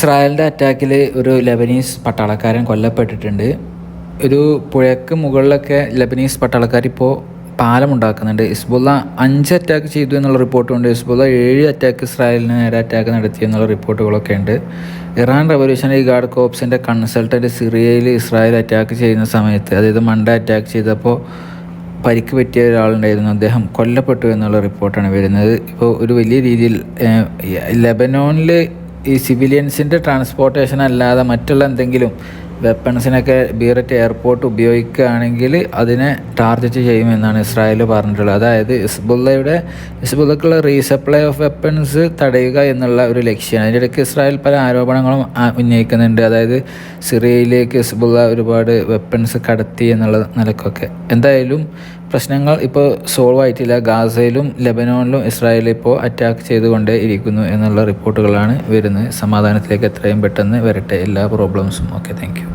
ഇസ്രായേലിൻ്റെ അറ്റാക്കിൽ ഒരു ലെബനീസ് പട്ടാളക്കാരൻ കൊല്ലപ്പെട്ടിട്ടുണ്ട്. ഒരു പുഴയ്ക്ക് മുകളിലൊക്കെ ലെബനീസ് പട്ടാളക്കാർ ഇപ്പോൾ പാലമുണ്ടാക്കുന്നുണ്ട്. ഹിസ്ബുള്ള 5 അറ്റാക്ക് ചെയ്തു എന്നുള്ള റിപ്പോർട്ടുണ്ട്. ഹിസ്ബുള്ള 7 അറ്റാക്ക് ഇസ്രായേലിന് നേരെ അറ്റാക്ക് നടത്തി എന്നുള്ള റിപ്പോർട്ടുകളൊക്കെ ഉണ്ട്. ഇറാൻ റവല്യൂഷണറി ഗാർഡ് കോപ്സിൻ്റെ കൺസൾട്ടൻറ്റ് സിറിയയിൽ ഇസ്രായേൽ അറ്റാക്ക് ചെയ്യുന്ന സമയത്ത്, അതായത് മൺഡേ അറ്റാക്ക് ചെയ്തപ്പോൾ പരിക്ക് പറ്റിയ ഒരാളുണ്ടായിരുന്നു. അദ്ദേഹം കൊല്ലപ്പെട്ടു എന്നുള്ള റിപ്പോർട്ടാണ് വരുന്നത്. ഇപ്പോൾ ഒരു വലിയ രീതിയിൽ ലെബനോണിൽ ഈ സിവിലിയൻസിൻ്റെ ട്രാൻസ്പോർട്ടേഷൻ അല്ലാതെ മറ്റുള്ള എന്തെങ്കിലും വെപ്പൺസിനൊക്കെ ബീററ്റ് എയർപോർട്ട് ഉപയോഗിക്കുകയാണെങ്കിൽ അതിനെ ടാർഗറ്റ് ചെയ്യുമെന്നാണ് ഇസ്രായേൽ പറഞ്ഞിട്ടുള്ളത്. അതായത് ഹിസ്ബുള്ളക്കുള്ള റീസപ്ലൈ ഓഫ് വെപ്പൺസ് തടയുക എന്നുള്ള ഒരു ലക്ഷ്യമാണ്. അതിൻ്റെ ഇടയ്ക്ക് ഇസ്രായേൽ പല ആരോപണങ്ങളും ഉന്നയിക്കുന്നുണ്ട്. അതായത് സിറിയയിലേക്ക് ഹിസ്ബുള്ള ഒരുപാട് വെപ്പൺസ് കടത്തി എന്നുള്ള നിലക്കൊക്കെ. എന്തായാലും പ്രശ്നങ്ങൾ ഇപ്പോൾ സോൾവ് ആയിട്ടില്ല. ഗാസയിലും ലെബനോണിലും ഇസ്രായേൽ ഇപ്പോൾ അറ്റാക്ക് ചെയ്തുകൊണ്ടേ ഇരിക്കുന്നു എന്നുള്ള റിപ്പോർട്ടുകളാണ് വരുന്നത്. സമാധാനത്തിലേക്ക് എത്രയും പെട്ടെന്ന് വരട്ടെ എല്ലാ പ്രോബ്ലംസും. Okay, thank you.